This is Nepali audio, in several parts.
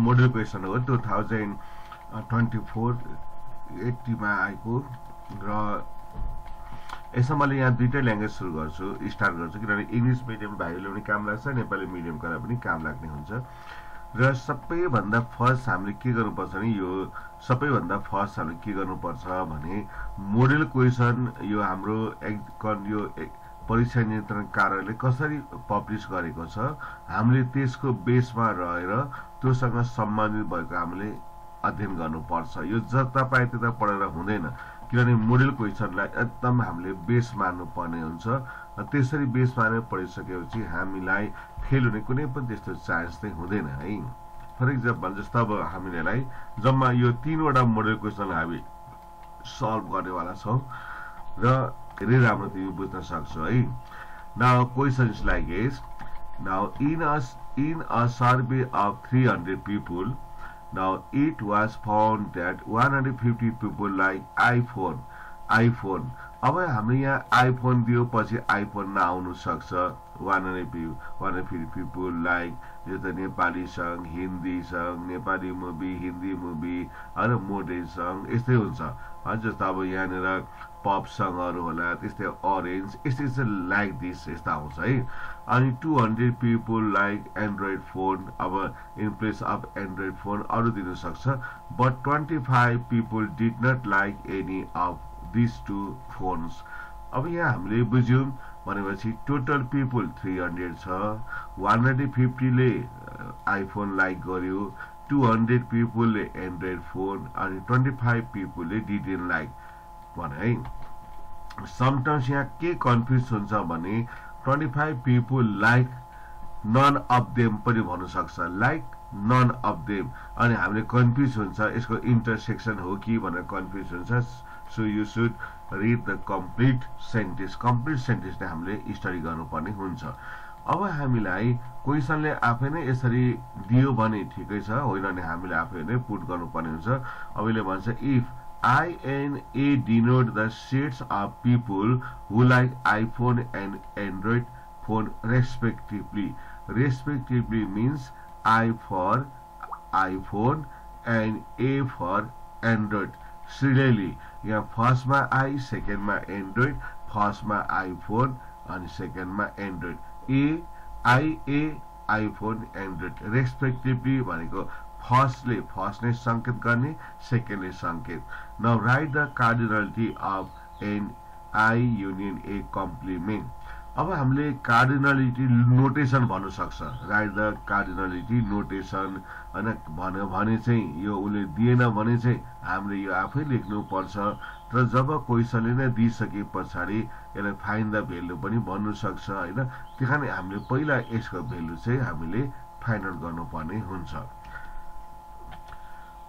मोडल क्वेसन हो 2024 80 मा आएको र यसमा मैले यहाँ दुईटै ल्याङ्ग्वेज सुरु गर्छु स्टार्ट गर्छु किनभने इङ्ग्लिश मिडियम भाइहरूले पनि काम लाग्छ नेपाली मिडियमकोलाई पनि काम लाग्ने हुन्छ र सबैभन्दा फर्स्ट हामीले के गर्नुपर्छ भने यो सबैभन्दा फर्स्ट हामीले के गर्नुपर्छ भने मोडल क्वेसन यो हाम्रो यो परीक्षा नियन्त्रण कार्यालयले कसरी पब्लिस गरेको छ हामीले त्यसको बेसमा रहेर त्योसँग सम्बन्धित भएको हामीले अध्ययन गर्नुपर्छ यो जता पाए त्यता पढेर हुँदैन किनभने मोडल क्वेसनलाई एकदम हामीले बेस मान्नुपर्ने हुन्छ त्यसरी बेस मानेर पढिसकेपछि हामीलाई फेल हुने कुनै पनि त्यस्तो चान्स चाहिँ हुँदैन है फर एक्जाम्पल जस्तो अब हामीलाई जम्मा यो 3वटा मोडल क्वेसन हामी सल्भ गर्नेवाला छौं र धेरै राम्रो तिमी बुझ्न सक्छौ है now questions like is now in a survey of 300 people now it was found that 150 people like iPhone अब हामीले यहाँ आइफोन दियो पछि आइफोन नआउनु सक्छ 150 people like यो त Nepali song Hindi song Nepali movie Hindi movie अरे मोडल सङ यस्तै हुन्छ जस्तो अब यहाँनिर पप सङहरु होला त्यस्तै ऑरेन्ज यस्तै लाइक दिस यस्ता आउँछ है अनि 200 people like एन्ड्रोइड फोन अब in place of Android phone अरु दिन सक्छ but 25 people did not like any of these two phones अब यहाँ हामीले बुझ्यौं भनेपछि टोटल पिपल 300 छ 150 ले आइफोन लाइक गर्यो 200 पिपल ले एन्ड्रोइड फोन अनि 25 पिपल ले डिडन्ट लाइक भने है समटाइम्स यहाँ के कन्फ्युज हुन्छ भने 25 people like none of them पनि भन्न सक्छ लाइक नन अफ देम अनि हामीले कन्फ्युज हुन्छ यसको इन्टरसेक्सन हो कि भनेर कन्फ्युज हुन्छ so you should read the complete sentence नै हामीले स्टडी गर्नुपर्ने हुन्छ अब हामीलाई क्वेशनले आफै नै यसरी दियो भने ठिकै छ होइन भने हामीले आफै नै पुट गर्नुपर्ने हुन्छ अब यसले भन्छ if I and A denote the sets of people who like iPhone and Android phone respectively. Respectively means I for iPhone and A for Android. Serially, यहाँ फर्स्ट मा I, सेकेन्ड मा Android, फर्स्ट मा iPhone अनि सेकेन्ड मा Android. A iPhone Android respectively भनेको फर्स्ट ने संकेत गर्ने सेकेन्ड ने संकेत. Now write the cardinality of an I union A complement. अब हामीले कार्डिनलिटी नोटेसन भन्न सक्छ राइट द कार्डिनलिटी नोटेसन हैन भन्यो भने चाहिँ यो उले दिएन भने चाहिँ हामीले यो आफै लेख्नु पर्छ तर जब क्वेशनले नै दिइसके पछाडी यसलाई फाइन्ड द भ्यालु पनि भन्नु सक्छ हैन त्यसैले हामीले पहिला यसको भ्यालु चाहिँ हामीले फाइन्ड आउट गर्नुपर्ने हुन्छ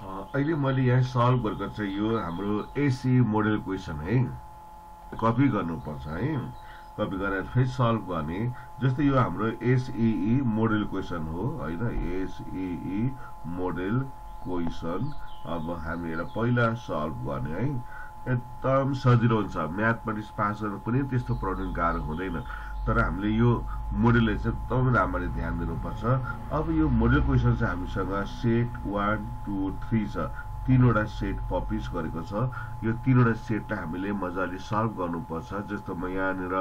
अहिले मैले यहाँ सल्भ गरेको चाहिँ यो हाम्रो एसी मोडल क्वेशन है कपी गर्नुपर्छ है कपी गरेर फेरि सल्भ गर्ने जस्तै यो हाम्रो एसईई मोडल क्वेशन हो हैन एसईई मोडल क्वेशन अब हामी यसलाई पहिला सल्भ गर्ने है एकदम सजिलो हुन्छ म्याथ पनि पास गर्न पनि त्यस्तो प्रब्लम गाह्रो हुँदैन तर हामीले यो मोडलले चाहिँ एकदम राम्ररी ध्यान दिनुपर्छ अब यो मोडल क्वेशन चाहिँ हामीसँग सेट 1 2 3 छ तीनवटा सेट पब्लिश गरेको छ यो तीनवटा सेटलाई हामीले मजाले सल्भ गर्नुपर्छ जस्तो म यहाँनिर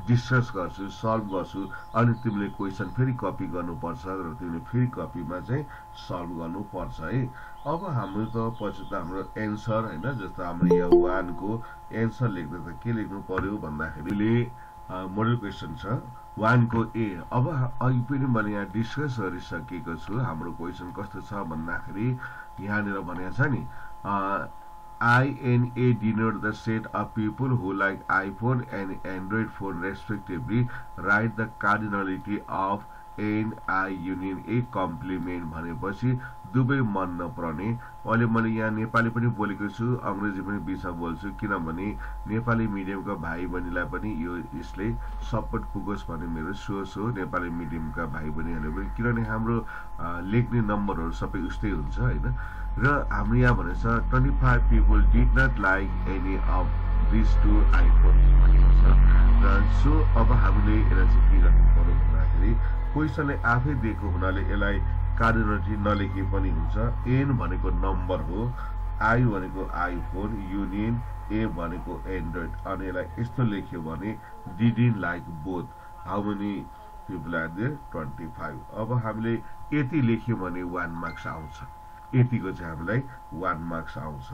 डिस्कस गर्छु सल्भ गर्छु अनि तिमीले क्वेशन फेरि कपी गर्नुपर्छ र तिमीले फेरि कपीमा चाहिँ सल्भ गर्नुपर्छ है अब हाम्रो त पछि त हाम्रो एन्सर हैन जस्तो हाम्रो यहाँ 1 को एन्सर लेख्दा त के लेख्नु पर्यो भन्दाखेरिले मोडल क्वेशन छ 1 को ए अब अघि पनि मैले यहाँ डिस्कस गरिसकेको छु हाम्रो क्वेशन कस्तो छ भन्दाखेरि यहाँनिर भनेको छ नि I and A denote the set of people who like iPhone and Android phone respectively. Write the cardinality of N I union A complement भनेपछि दुबै मन नपर्ने अहिले मैले यहाँ नेपाली पनि बोलेको छु अंग्रेजी पनि बिचमा बोल्छु किनभने नेपाली मिडियमका भाइ बहिनीलाई पनि यो यसले सपोर्ट पुगोस् भन्ने मेरो सोच हो नेपाली मिडियमका भाइ बहिनीहरुले पनि किनभने हाम्रो लेख्ने नम्बरहरु सबै उस्तै हुन्छ हैन र हाम्रो यहाँ भनेछ 25 people did not like any of these two iPhones भनेको छ र सो अब हामीले यसलाई चाहिँ के गर्नु पर्यो भन्दाखेरि क्वेशनले आफै दिएको हुनाले यसलाई कार्डिनलिटी नलेखे पनि हुन्छ। एन भनेको नम्बर हो, आई भनेको आइफोन युनियन, ए भनेको एन्ड्रोइड। अनि यसलाई यस्तो लेख्यो भने didn't like both, how many people are there 25। अब हामीले यति लेख्यो भने 1 मार्क्स आउँछ, यतिको चाहिँ हामीलाई 1 मार्क्स आउँछ।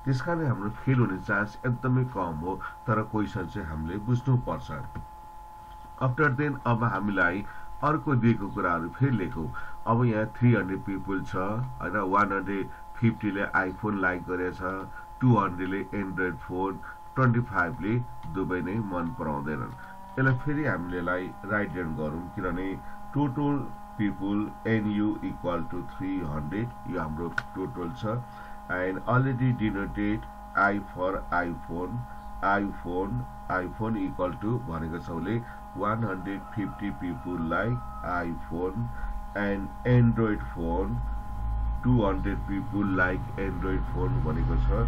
त्यसकारण हाम्रो फेल हुने चान्स एकदमै कम हो, तर क्वेसन चाहिँ हामीले बुझ्नुपर्छ। आफ्टर देन अब हामीलाई अर्को दिएको कुराहरू फेरि लेखौँ। अब यहाँ 300 पिपुल छ हैन, 150 ले आइफोन लाइक गरेछ, 200 ले एन्ड्रोइड फोन, 25 ले दुवै नै मन पराउँदैनन्। यसलाई फेरि हामीले राइट डाउन गरौँ, किनभने total people N U equal to 300 यो हाम्रो टोटल छ। And already denoted I for iPhone, iPhone equal to भनेको छ उसले 150 people like iPhone, and Android phone 200 people like Android phone भनेको छ।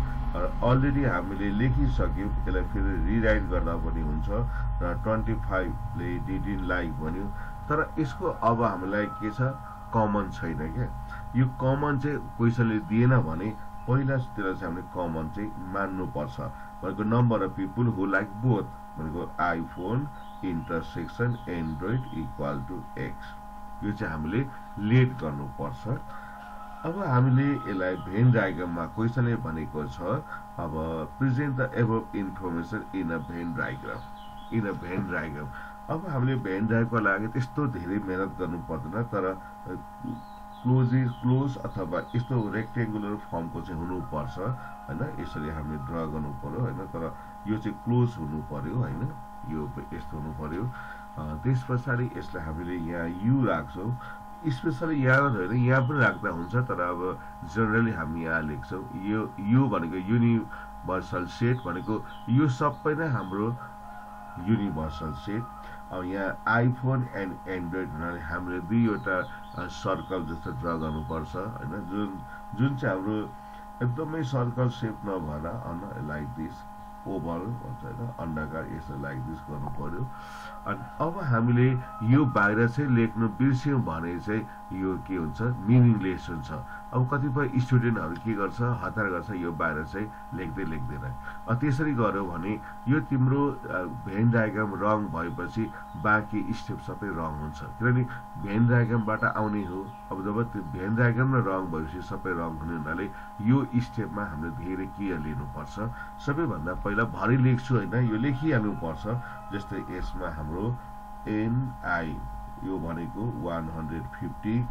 अलरेडी हामीले लेखिसक्यौँ, यसलाई फेरि रिराइट गर्दा पनि हुन्छ र 25 ले डिडन्ट लाइक भन्यो। तर यसको अब हामीलाई के छ, कमन छैन क्या। यो कमन चाहिँ क्वेसनले दिएन भने पहिलातिर चाहिँ हामीले कमन चाहिँ मान्नुपर्छ। भनेको number of people who like both भनेको iPhone intersection Android equal to X, यो चाहिँ हामीले लेट गर्नुपर्छ। अब हामीले यसलाई भेन डायग्राममा क्वेसनले भनेको छ, अब present the above information in a Venn diagram. अब हामीले भेन डायग्रामको लागि त्यस्तो धेरै मेहनत गर्नु पर्दैन, तर क्लोज अथवा यस्तो रेक्टेङ्गुलर फर्मको चाहिँ हुनुपर्छ हैन। यसरी हामीले ड्रा गर्नु पर्यो हैन, तर यो चाहिँ क्लोज हुनु पर्यो हैन, यो यस्तो हुनु पर्यो। त्यस पछाडि यसलाई हामीले यहाँ यु राख्छौँ, स्पेसली यहाँ होइन यहाँ पनि राख्दा हुन्छ, तर अब जनरली हामी यहाँ लेख्छौँ। यो भनेको युनिभर्सल सेट भनेको यो सबै नै हाम्रो युनिभर्सल सेट। अब यहाँ आइफोन एन्ड एन्ड्रोइड हुनाले हामीले दुईवटा सर्कल जस्तो ड्रा गर्नुपर्छ हैन, जुन चाहिँ हाम्रो एकदमै सर्कल सेप नभएर लाइक दिस ओभल भन्छ हैन, अण्डाकार यसो लाइक दिस गर्नु पर्यो। अनि अब हामीले यो बाहिर चाहिँ लेख्नु बिर्स्यौँ भने चाहिँ यो के हुन्छ, मिनिङलेस हुन्छ। अब कतिपय स्टुडेन्टहरू के गर्छ, हतार गर्छ, यो बाहिर चाहिँ लेख्दैन। त्यसरी गर्यो भने यो तिम्रो भेन डायग्राम रङ भएपछि बाँकी स्टेप सबै रङ हुन्छ, किनभने भेन डायग्रामबाट आउने हो। अब जब त्यो भेन डायग्राम र रङ भएपछि सबै रङ हुने हुनाले यो स्टेपमा हामीले धेरै केयर लिनुपर्छ। सबैभन्दा पहिला भरि लेख्छु होइन, यो लेखिहाल्नुपर्छ। जस्तै यसमा हाम्रो एनआई यो भनेको 150,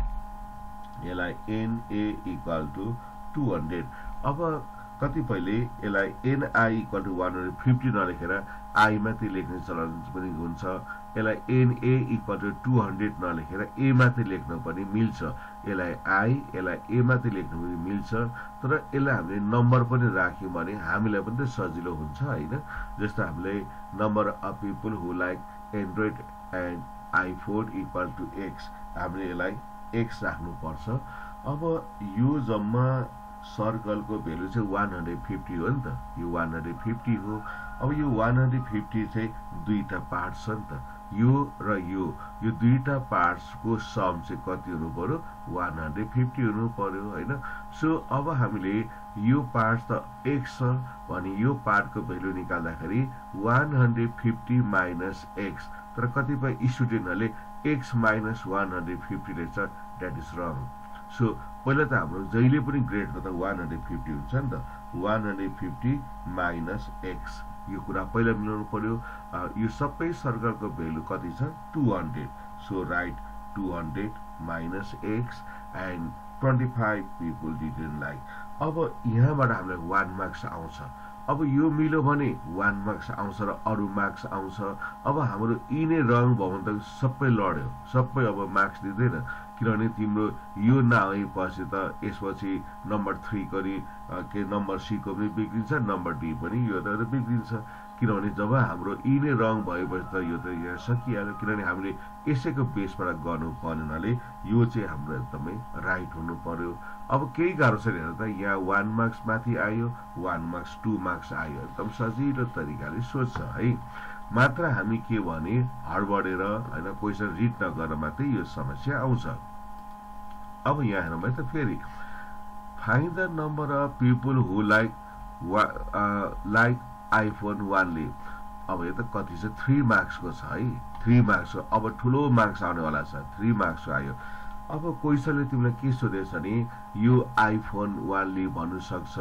यसलाई एनए इक्वल टु 200। अब कतिपयले यसलाई एनआई इक्वल टु 150 नलेखेर आई मात्रै लेख्ने चलन पनि हुन्छ। यसलाई एनए इक्वल टु 200 नलेखेर ए मात्रै लेख्न पनि मिल्छ। यसलाई आई, यसलाई ए मात्रै लेख्न पनि मिल्छ। तर यसलाई हामीले नम्बर पनि राख्यौँ भने हामीलाई पनि त सजिलो हुन्छ होइन। जस्तो हामीले number of people who like Android and iPhone equal to X, हामीले यसलाई एक्स राख्नुपर्छ। अब यो जम्मा सर्कलको भेल्यु चाहिँ 150 हो नि त, यो 150 हो। अब यो 150 चाहिँ दुईटा पार्ट छ नि त, यो र यो दुईटा पार्ट्सको सम चाहिँ कति हुनु पर्यो, 150 हुनु पर्यो हैन। सो अब हामीले यो पार्ट त x छ भने यो पार्टको भेल्यु निकाल्दाखेरि 150 माइनस x, तर कतिपय स्टुडेन्टहरूले x माइनस 150 लेख्छ, द्याट इज रङ। सो पहिला त हाम्रो जहिले पनि ग्रेड त 150 हुन्छ नि त, 150 माइनस x यो कुरा पहिला मिलाउनु पर्यो। यो सबै सर्कलको भेल्यु कति छ, 200। So right 200 minus x and 25 people didn't like. अब यहाँबाट हामीलाई 1 मार्क्स आउँछ। अब यो मिल्यो भने 1 मार्क्स आउँछ र अरू मार्क्स आउँछ। अब हाम्रो यी नै रङ भयो भने त सबै लड्यो, सबै अब मार्क्स दिँदैन, किनभने तिम्रो यो नआएपछि त यसपछि नम्बर 3 पनि के नम्बर सी को पनि बिग्रिन्छ, नम्बर डी पनि यो त बिग्रिन्छ। किनभने जब हाम्रो यी नै रङ भएपछि त यो त यहाँ सकिहाल्यो, किनभने हामीले यसैको बेसबाट गर्नुपर्ने हुनाले यो चाहिँ हाम्रो एकदमै राइट हुनु पर्यो। अब केही गाह्रो छैन हेर त, यहाँ 1 मार्क्स माथि आयो, 1 मार्क्स 2 मार्क्स आयो, एकदम सजिलो तरिकाले सोध्छ है। मात्र हामी के भने हडबडेर हैन क्वेसन रिड नगरेर मात्रै यो समस्या आउँछ। अब यहाँ हेरौँ है त फेरि find the number of people who like iPhone वानली। अब यो त कति छ 3 मार्क्सको छ है 3 मार्क्सको। अब ठुलो मार्क्स आउनेवाला छ 3 मार्क्सको आयो। अब क्वेसनले तिमीलाई के सोधेछ नि यो आइफोन वानली भन्नु सक्छ,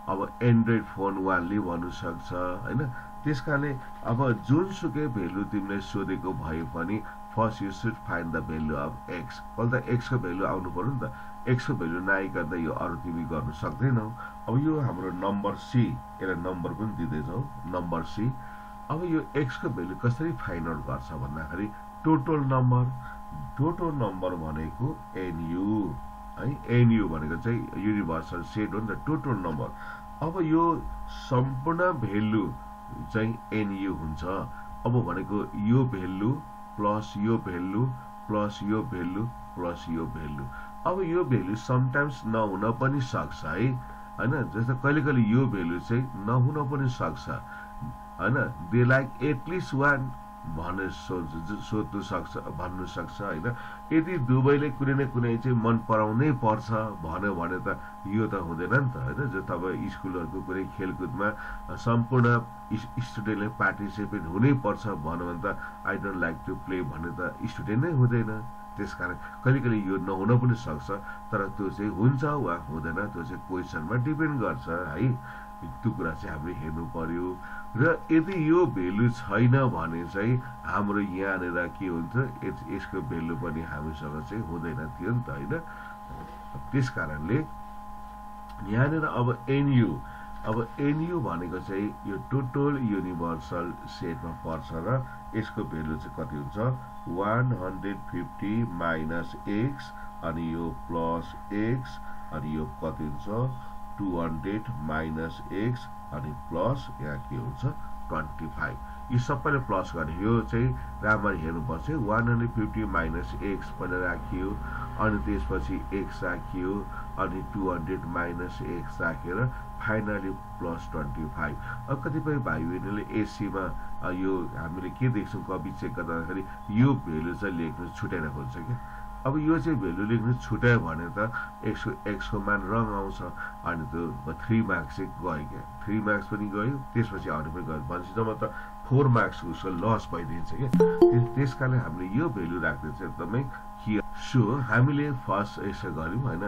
अब एन्ड्रोइड फोन वानली भन्नु सक्छ हैन। त्यसकारणले अब जुनसुकै भेल्यु तिमीले सोधेको भए पनि first you should find the value of x. पहिला त एक्स को भेल्यु आउनु पर्यो नि त। एक्स को भेल्यु नआइकन त यो अरु तिमी गर्न सक्दैनौ। अब यो हाम्रो नम्बर सी, यसलाई नम्बर पनि दिदैछौ नम्बर सी। अब यो एक्स को भेल्यु कसरी फाइन्ड आउट गर्छ भन्दाखेरि टोटल नम्बर भनेको एनयु है। एनयु भनेको चाहिँ युनिभर्सल सेट हो नि त टोटल नम्बर। अब यो सम्पूर्ण भेल्यु चाहिँ एनयु हुन्छ। अब भनेको यो भेल्यु प्लस यो भेल्यु प्लस यो भेल्यु प्लस यो भेल्यु। अब यो भेल्यु समटाइम्स नहुन पनि सक्छ है हैन। जस्तो कहिले यो भेल्यु चाहिँ नहुन पनि सक्छ हैन। दे लाइक एटलिस्ट वान भने सोध्नु सक्छ भन्नु सक्छ हैन। यदि दुवैले कुनै न कुनै चाहिँ मन पराउनै पर्छ भन्यो भने त यो त हुँदैन नि त हैन। जो तपाईँ स्कुलहरुको कुनै खेलकुदमा सम्पूर्ण स्टुडेन्टले पार्टिसिपेट हुनै पर्छ भन्यो भने त I don't like to play भन्ने त स्टुडेन्ट नै हुँदैन। त्यसकारण कहिले यो नहुन पनि सक्छ, तर त्यो चाहिँ हुन्छ वा हुँदैन त्यो चाहिँ क्वेसनमा डिपेन्ड गर्छ है। त्यो कुरा चाहिँ हामीले हेर्नु पर्यो। र यदि यो भेल्यु छैन भने चाहिँ हाम्रो यहाँनिर के हुन्छ यसको भेल्यु पनि हामीसँग चाहिँ हुँदैन थियो नि त हैन। त्यसकारणले यहाँनिर अब एनयु भनेको चाहिँ यो टोटल युनिभर्सल सेटमा पर्छ र यसको भेल्यु चाहिँ कति हुन्छ 150 माइनस एक्स अनि यो प्लस एक्स अनि यो कति हुन्छ 200 माइनस एक्स अनि प्लस यहाँ के हुन्छ 25। यो सबैले प्लस गर्ने यो चाहिँ राम्ररी हेर्नुपर्छ। 150 माइनस एक्स पनि राखियो अनि त्यसपछि एक्स राखियो अनि 200 माइनस एक्स राखेर फाइनली प्लस 25। अब कतिपय भाइ बहिनीले एसीमा यो हामीले के देख्छौँ कपी चेक गर्दाखेरि यो भेल्यु चाहिँ लेख्नु छुटेर हुन्छ क्या। अब यो चाहिँ भेल्यु लेख्नु छुट्यायो भने त एक्स को मान रङ आउँछ अनि त्यो 3 मार्क्स चाहिँ गयो क्या। 3 मार्क्स पनि गयो त्यसपछि आउने पनि गयो भनेपछि जम्मा त 4 मार्क्स उसको लस भइदिन्छ क्या। त्यसकारणले हामीले यो भेल्यु राख्ने चाहिँ एकदमै क्लियर। सो हामीले फर्स्ट यसो गर्यौं हैन।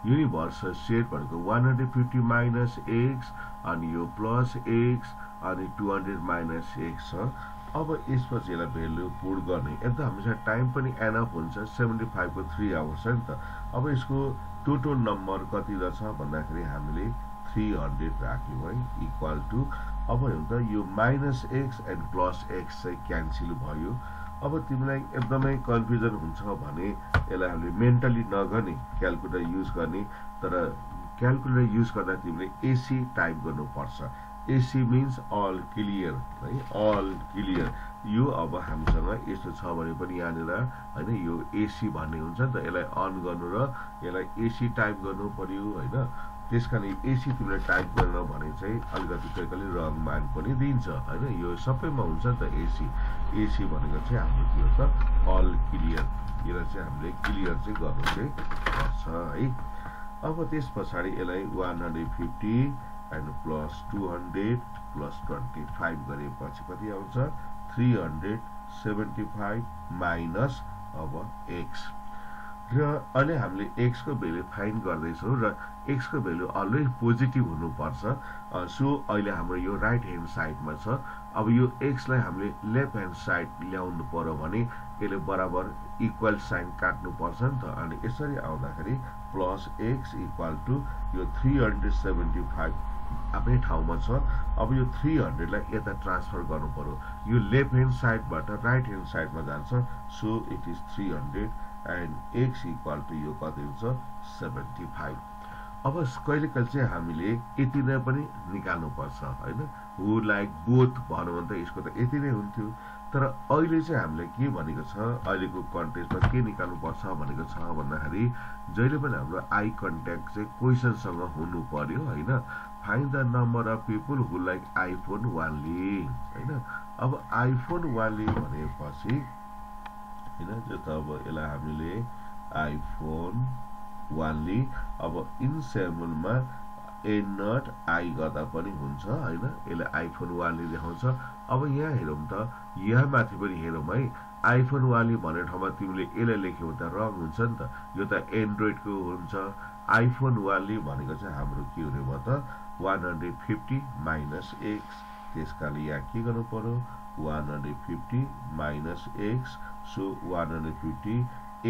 युनिभर्सल सेट भनेको 150 माइनस एक्स अनि यो प्लस एक्स अनि 200 माइनस एक्स छ। अब यसपछि यसलाई भेल्यु पुट गर्ने एकदम हामीसँग टाइम पनि एनफ हुन्छ 75 को 3 आवर्स छ नि त। अब यसको टोटल नम्बर कति रहेछ भन्दाखेरि हामीले 300 राख्यौं है इक्वल टु। अब हुन्छ यो minus x and plus x चाहिँ क्यान्सल भयो। अब तिमीलाई एकदमै कन्फ्युजन हुन्छ भने यसलाई हामीले मेन्टली नगर्ने क्याल्कुलेटर युज गर्ने। तर क्याल्कुलेटर युज गर्दा तिमीले एसी टाइप गर्नुपर्छ। एसी मिन्स अल क्लियर है अल क्लियर। यो अब हामीसँग यस्तो छ भने पनि यहाँनिर हैन यो एसी भन्ने हुन्छ नि त। यसलाई अन गर्नु र यसलाई एसी टाइप गर्नु पर्यो हैन। त्यसकारण एसी तिमीले टाइप गर्न भने चाहिँ अलिकति कहिले रङ मान पनि दिन्छ हैन। यो सबैमा हुन्छ नि त एसी। एसी भनेको चाहिँ हाम्रो के हो त अल क्लियर। यसलाई चाहिँ हामीले क्लियर चाहिँ गर्नु चाहिँ पर्छ है। अब त्यसपछि यसलाई 150 एन्ड प्लस 200 प्लस 25 गरेपछि कति आउँछ 375 माइनस अब एक्स। र अहिले हामीले एक्स को भेल्यु फाइन्ड गर्दैछौँ र एक्स को भेल्यु अलवेज पोजिटिभ हुनुपर्छ। सो अहिले हाम्रो यो राइट ह्यान्ड साइडमा छ। अब यो एक्स लाई हामीले लेफ्ट ह्यान्ड साइड ल्याउनु पर्यो भने यसले बराबर इक्वल साइन काट्नु पर्छ नि त। अनि यसरी आउँदाखेरि प्लस एक्स इक्वल टु यो 375 आफ्नै ठाउँमा छ। अब यो 300 लाई यता ट्रान्सफर गर्नु पर्यो। यो लेफ्ट ह्यान्ड साइडबाट राइट ह्यान्ड साइडमा जान्छ। So it is 300 and X equal to यो कति हुन्छ 75। अब कहिले चाहिँ हामीले यति नै पनि निकाल्नु पर्छ हैन। हु लाइक बोथ भन्नु भने त यसको त यति नै हुन्थ्यो। तर अहिले चाहिँ हामीले के भनेको छ अहिलेको कन्टेक्स्टमा के निकाल्नु पर्छ भनेको छ भन्दाखेरि जहिले पनि हाम्रो आई कन्ट्याक्ट चाहिँ क्वेशनसँग हुनु पर्यो हैन। Find the number of people who like iPhone वानली हैन। अब आइफोन वानली भनेपछि हैन जस्तो अब यसलाई हामीले आइफोन 1 ली अब इन सेमुलमा एन नट आई गर्दा पनि हुन्छ हैन यसले आइफोन 1 ले देखाउँछ अब यहाँ हेरौँ त यहाँ माथि पनि हेरौँ है आइफोन 1 ले भन्ने ठाउँमा तिमीले यसलाई लेख्यौ त रङ हुन्छ नि त यो त एन्ड्रोइड को हुन्छ आइफोन 1 ले भनेको चाहिँ हाम्रो के हुने भयो त 150 माइनस x त्यसकाले यहाँ के गर्नु पर्यो 150 माइनस x सो 150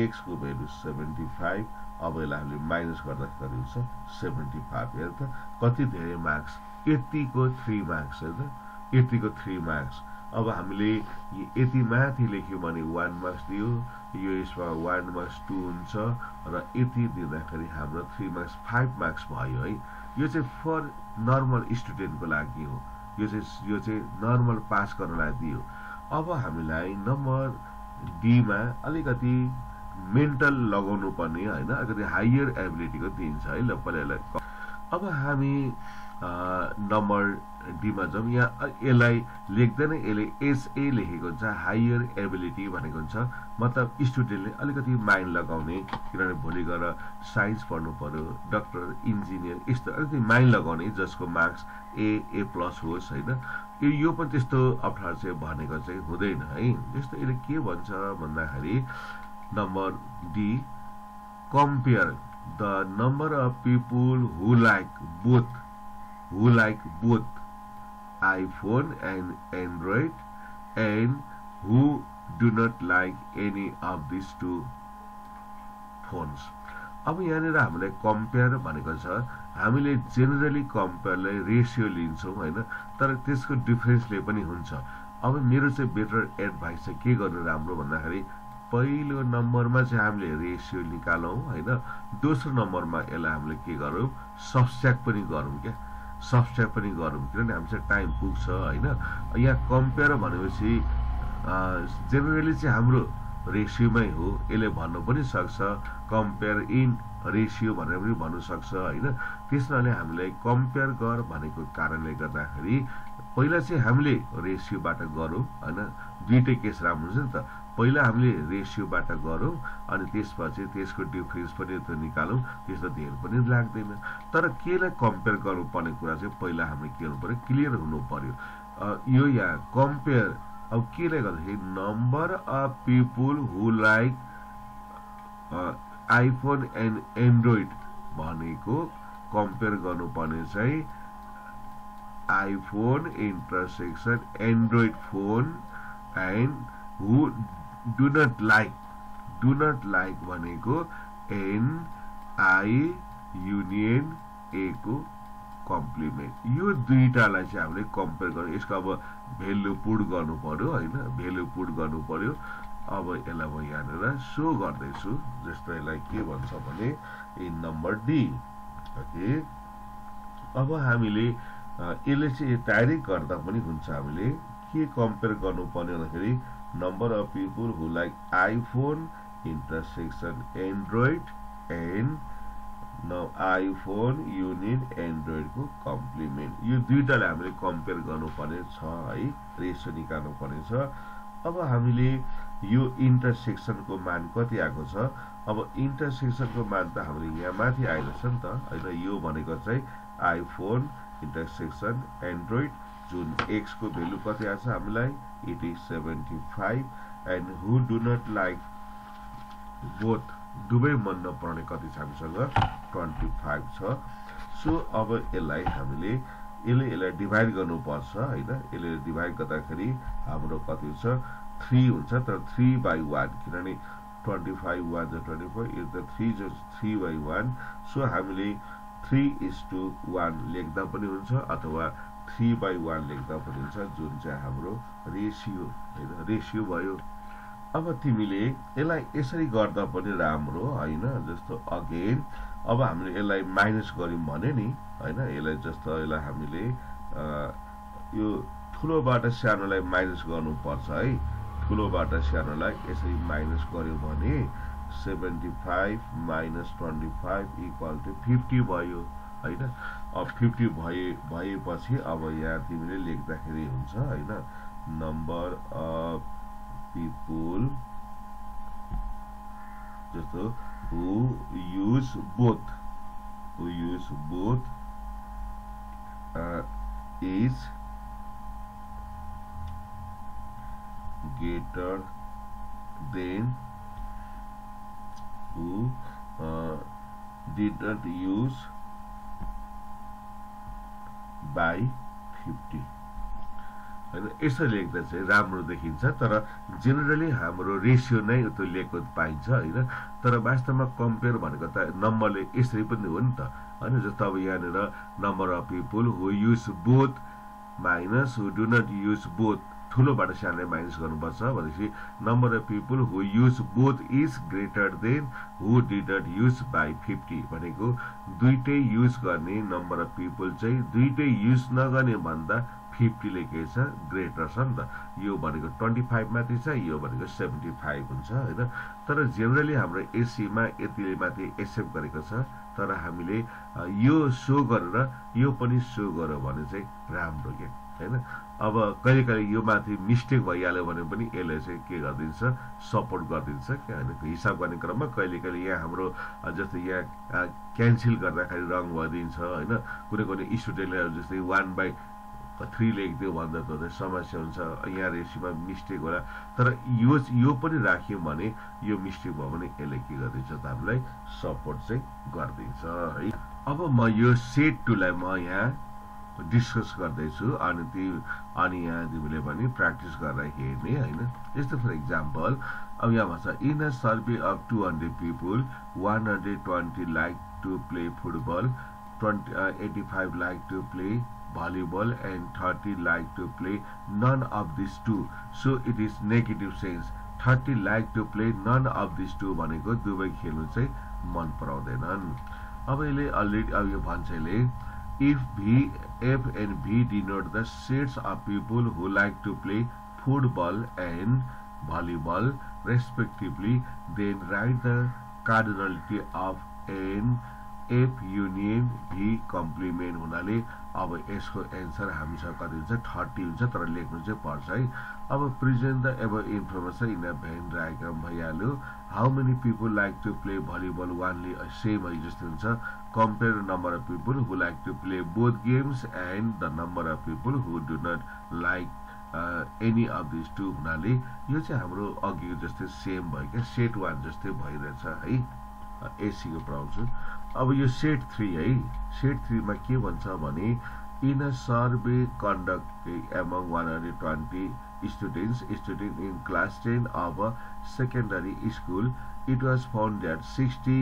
x को भ्यालु 75 अब यसलाई हामीले माइनस गर्दाखेरि हुन्छ 75 हेर त कति धेरै मार्क्स यतिको 3 मार्क्स हेर त यतिको 3 मार्क्स अब हामीले यति माथि लेख्यौं भने 1 मार्क्स दियो यो यसमा 1 मार्क्स 2 हुन्छ र यति दिँदाखेरि हाम्रो 3 मार्क्स 5 मार्क्स भयो है यो चाहिँ फर नर्मल स्टुडेन्टको लागि हो यो चाहिँ नर्मल पास गर्नलाई दियो अब हामीलाई नम्बर डी मा अलिकति मेन्टल लगाउनु पर्ने हैन अलिकति हायर एबिलिटी को दिन्छ है ल पहिला अब हामी नम्बर डी मा जाउँ यहाँ यसलाई लेख्दैन यसले एसए लेखेको हुन्छ हायर एबिलिटी भनेको हुन्छ मतलब स्टुडेन्टले अलिकति माइन्ड लगाउने किनभने भोलि गएर साइन्स पढ्नु पर्यो डाक्टर इन्जिनियर यस्तो अलिकति माइन्ड लगाउने जसको मार्क्स ए प्लस होस् हैन यो पनि त्यस्तो अप्ठ्यारो चाहिँ भनेको चाहिँ हुँदैन है जस्तो यसले के भन्छ भन्दाखेरि number D compare the number of people who like both iPhone and Android and who do not like any of these two phones. अब यहाँनिर हामीले कम्पेयर भनेको छ हामीले जेनरली कम्पेयरलाई रेशियो लिन्छौं हैन तर त्यसको डिफरेन्सले पनि हुन्छ अब मेरो चाहिँ बेटर एडभाइस चाहिँ के गर्नु राम्रो भन्दाखेरि पहिलो नम्बरमा चाहिँ हामीले रेशियो निकालौं हैन दोस्रो नम्बरमा यसलाई हामीले के गरौं सबट्र्याक्ट पनि गरौं के सबट्र्याक्ट पनि गरौं किनभने हामीसँग टाइम पुग्छ हैन यहाँ कम्पेयर भनेपछि जेनरली चाहिँ हाम्रो रेशियोमै हो यसले भन्नु पनि सक्छ कम्पेयर इन रेशियो भनेर पनि भन्नु सक्छ हैन त्यसैले हामीलाई कम्पेयर गर भनेको कारणले गर्दाखेरि पहिला चाहिँ हामीले रेशियोबाट गरौं हैन दुईटै केस राम्रो हुन्छ नि त पहिला हामीले रेशियोबाट गरौं अनि त्यसपछि त्यसको डिफरेन्स पनि त निकालौं त्यस्तो धेरै पनि लाग्दैन तर केलाई कम्पेयर गर्नुपर्ने कुरा चाहिँ पहिला हामीले के गर्नु पर्यो क्लियर हुनु पर्यो यो यहाँ कम्पेयर अब केले गर्दाखेरि number of people who like iPhone and Android भनेको कम्पेयर गर्नुपर्ने चाहिँ iPhone intersection Android phone and who do not like भनेको एन आई युनियन ए को कम्प्लिमेन्ट यो दुईटालाई चाहिँ हामीले कम्पेयर गर्नु यसको अब भेल्यु पुट गर्नु पर्यो हैन भेल्यु पुट गर्नु पर्यो अब यसलाई म यहाँनिर शो गर्दैछु जस्तो यसलाई के भन्छ भने इन नम्बर डी ओके अब हामीले यसले चाहिँ डाइरेक्ट गर्दा पनि हुन्छ हामीले के कम्पेयर गर्नु पर्ने भन्दाखेरि number of people who like iPhone intersection Android and iPhone union Android को कम्प्लिमेन्ट यो दुईटालाई हामीले कम्पेयर गर्नुपर्ने छ है रेशियो निकाल्नु पर्ने छ अब हामीले यो इन्टरसेक्सन को मान कति आएको छ अब इन्टरसेक्सन को मान त हामीले यहाँ माथि आइरहेछ नि त हैन यो भनेको चाहिँ आइफोन इन्टरसेक्सन एन्ड्रोइड जुन x को भ्यालु कति आछ हामीलाई it is 75 and who do not like both दुवै मन नपर्ने कति छ हामीसँग 25 छ सो अब यसलाई हामीले यसलाई डिभाइड गर्नुपर्छ हैन यसले डिभाइड गर्दाखेरि हाम्रो कति छ 3 हुन्छ तर 3/1 किनभने 25 1 * 24 इज द 3 जो 3/1 सो हामीले 3:1 लेख्दा पनि हुन्छ अथवा 3/1 लेख्दा पनि हुन्छ जुन चाहिँ हाम्रो रेशियो हैन रेशियो भयो अब तिमीले यसलाई यसरी गर्दा पनि राम्रो हैन जस्तो अगेन अब हामीले यसलाई माइनस गर्यौं भने नि हैन यसलाई जस्तो यसलाई हामीले यो ठुलोबाट सानोलाई माइनस गर्नु पर्छ है ठुलोबाट सानोलाई यसरी माइनस गर्यो भने 75 - 25 = 50 भयो हैन अब 50 भएपछि अब यहाँ तिमीले लेख्दाखेरि हुन्छ हैन नम्बर अफ पीपल जस्तो who use both is greater than who did not use by 50 हैन। यसरी लेख्दा चाहिँ राम्रो देखिन्छ, तर जेनरली हाम्रो रेशियो नै त्यो लेखेको पाइन्छ हैन। तर वास्तवमा कम्पेयर भनेको त नम्बरले यसरी पनि हो नि त हैन। जस्तो अब यहाँनिर number of people who use both minus who do not use both, ठुलोबाट सानो माइनस गर्नुपर्छ भनेपछि number of people who use both is greater than who did not use by 50 भनेको दुईटै युज गर्ने नम्बर अफ पिपल चाहिँ दुईटै युज नगर्ने भन्दा 50 लेखेको छ ग्रेटर छ नि त। यो भनेको 25 माथि छ, यो भनेको 75 हुन्छ हैन। तर जेनरली हाम्रो एसीमा यतिले माथि एक्सेप्ट गरेको छ, तर हामीले यो सो गरेर यो पनि सो गर्यो भने चाहिँ राम्रो के हैन। अब कहिले कहिले यो माथि मिस्टेक भइहाल्यो भने पनि यसले चाहिँ के गरिदिन्छ, सपोर्ट गरिदिन्छ के हैन। हिसाब गर्ने क्रममा कहिले कहिले यहाँ हाम्रो जस्तै यहाँ क्यान्सल गर्दाखेरि रङ भइदिन्छ हैन। कुनै कुनै स्टुडेन्टले जस्तै 1/3 लेखिदियो भन्दा त समस्या हुन्छ, यहाँ रेसीमा मिस्टेक होला। तर यो पनि राख्यौँ भने यो मिस्टेक भयो भने यसले के गरिदिन्छ त हामीलाई सपोर्ट चाहिँ गरिदिन्छ है। अब म यो सेट 2 लाई म यहाँ डिस्कस गर्दैछु अनि यहाँ तिमीले पनि प्र्याक्टिस गरेर हेर्ने हैन। जस्तो फर एक्जाम्पल अब यहाँ भन्छ in a survey of 200 people 120 like to play football, 85 like to play volleyball and 30 like to play none of these two, so it is negative sense. 30 like to play none of these two भनेको दुवै खेल्नु चाहिँ मन पराउँदैनन्। अब यसले अलरेडी अब यो भन्छ यसले if V, F and V denote the sets of people who like to play football and volleyball respectively, then write the cardinality of an F union V complement हुनाले अब यसको एन्सर हामीसँग कति हुन्छ 30 हुन्छ, तर लेख्नु चाहिँ पर्छ है। अब present the above information in a Venn diagram भइहाल्यो। How many people like to play volleyball, only same है जस्तो हुन्छ। Compare number of people who like to play both games and the number of people who do not like any of this two हुनाले यो चाहिँ हाम्रो अघिको जस्तै सेम भयो क्या, सेट 1 जस्तै भइरहेछ है। एसीको पढाउँछु। अब यो सेट 3 है। सेट 3 मा के भन्छ भने in a survey conduct among 120 students in class 10 of a secondary school, it was found that 60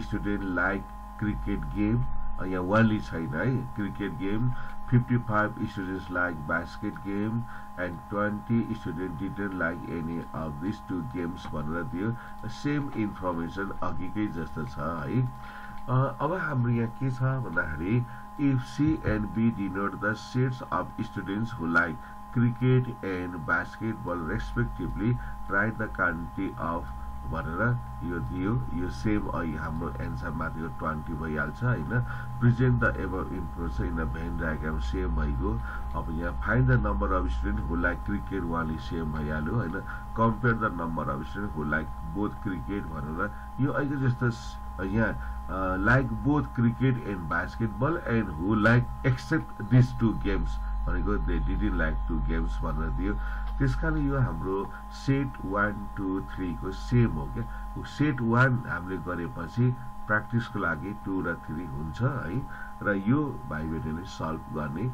students like cricket game, यहाँ वानली छैन है, cricket game, 55 students like basket game and 20 students didn't like any of these two games भनेर दियो। सेम इन्फर्मेसन अघिकै जस्तो छ है। अब हाम्रो यहाँ के छ भन्दाखेरि if C and B denote the sets of students who like cricket and basketball respectively, write the quantity of भनेर यो दियो। यो सेम हाम्रो एन्सर माथिको 20 भइहाल्छ हैन। Present the above information in a Venn diagram same भइगयो। अब यहाँ find the number of student who like cricket, only same भइहाल्यो हैन। Compare the number of student who like both cricket भनेर यो अहिले जस्तो यहाँ like both cricket and basketball and who like except this two games भनेको they didn't like two games भनेर दियो। त्यसकारण यो हाम्रो सेट 1 2 3 को सेम हो क्या। सेट 1 हामीले गरेपछि प्र्याक्टिसको लागि 2 र 3 हुन्छ है। र यो भाइ बहिनीले सल्भ गर्ने